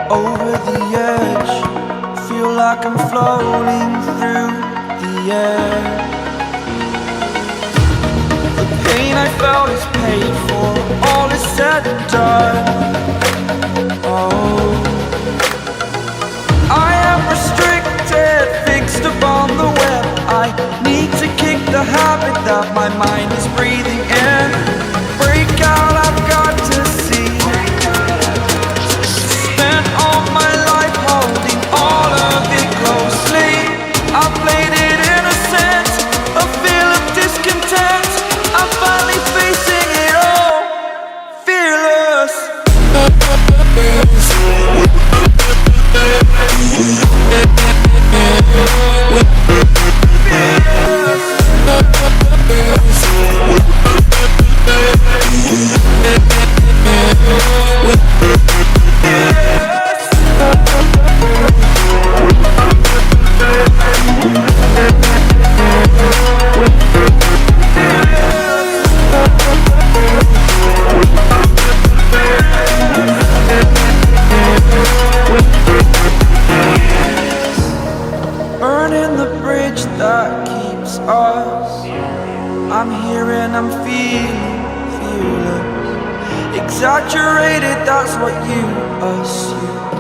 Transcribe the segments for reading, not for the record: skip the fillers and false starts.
Over the edge, feel like I'm floating through the air. The pain I felt is paid for, all is said and done. Oh, I am restricted, fixed upon the web. I need to kick the habit that my mind is breathing in. Break out, I've got to see. Spent all my life holding all of it closely. I played it innocent, a feel of discontent. I'm finally facing it all, fearless. Burning the bridge that keeps us. I'm here and I'm feeling fearless. Exaggerated, that's what you assume.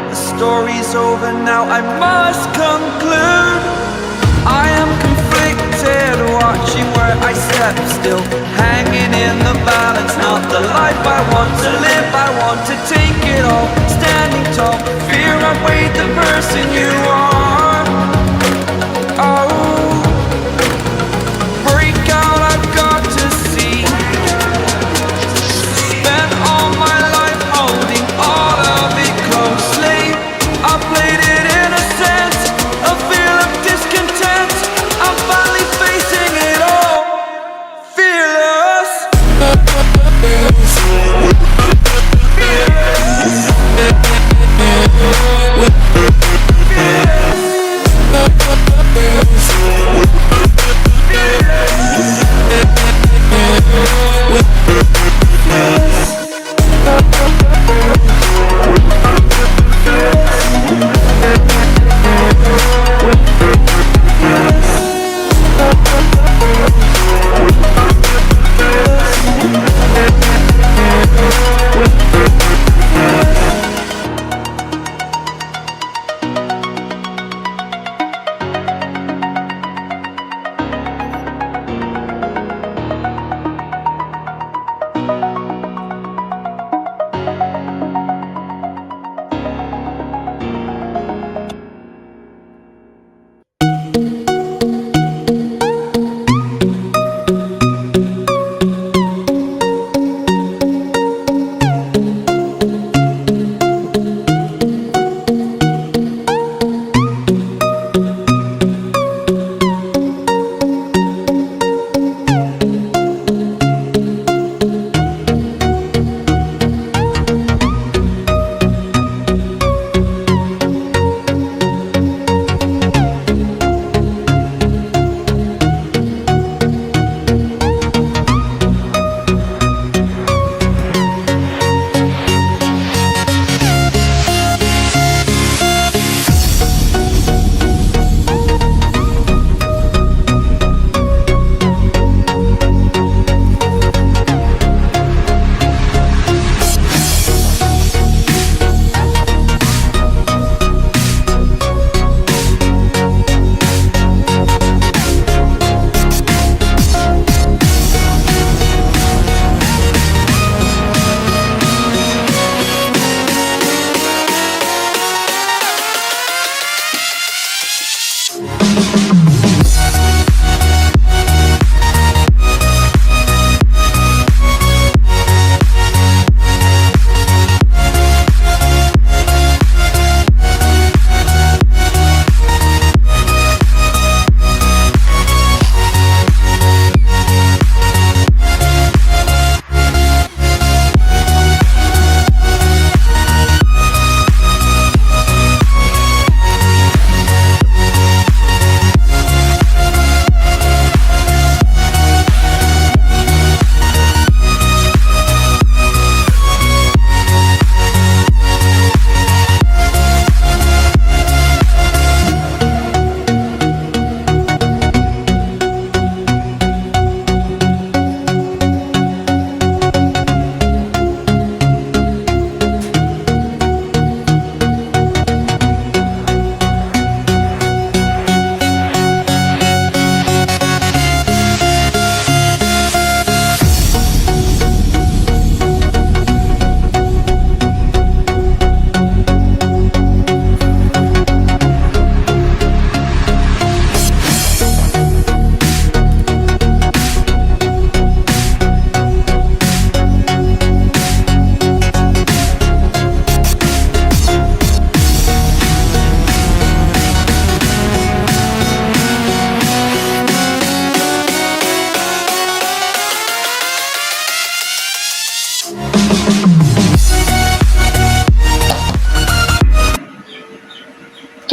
The story's over now, I must conclude. I am conflicted, watching where I step still, hanging in the balance. Not the life I want to live, I want to take it all. Standing tall, fear outweighed the person you are. Oh, break out, I've got to see. Spent all my life holding all of it closely. I played it innocent, a feel of discontent. I'm finally facing it all, fearless. Fearless.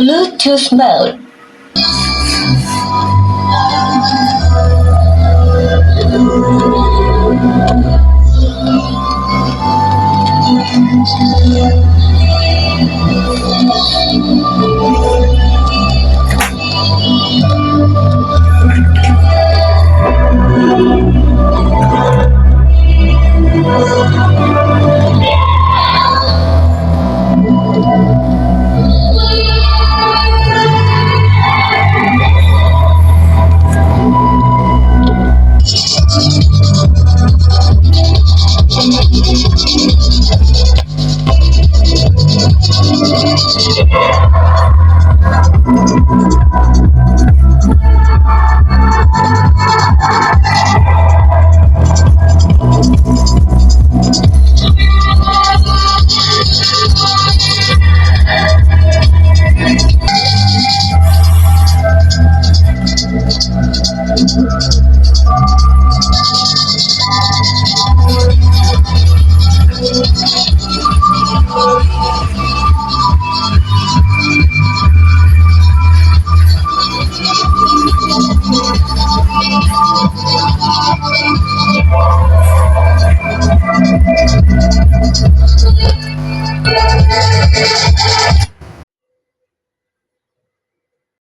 Bluetooth mode.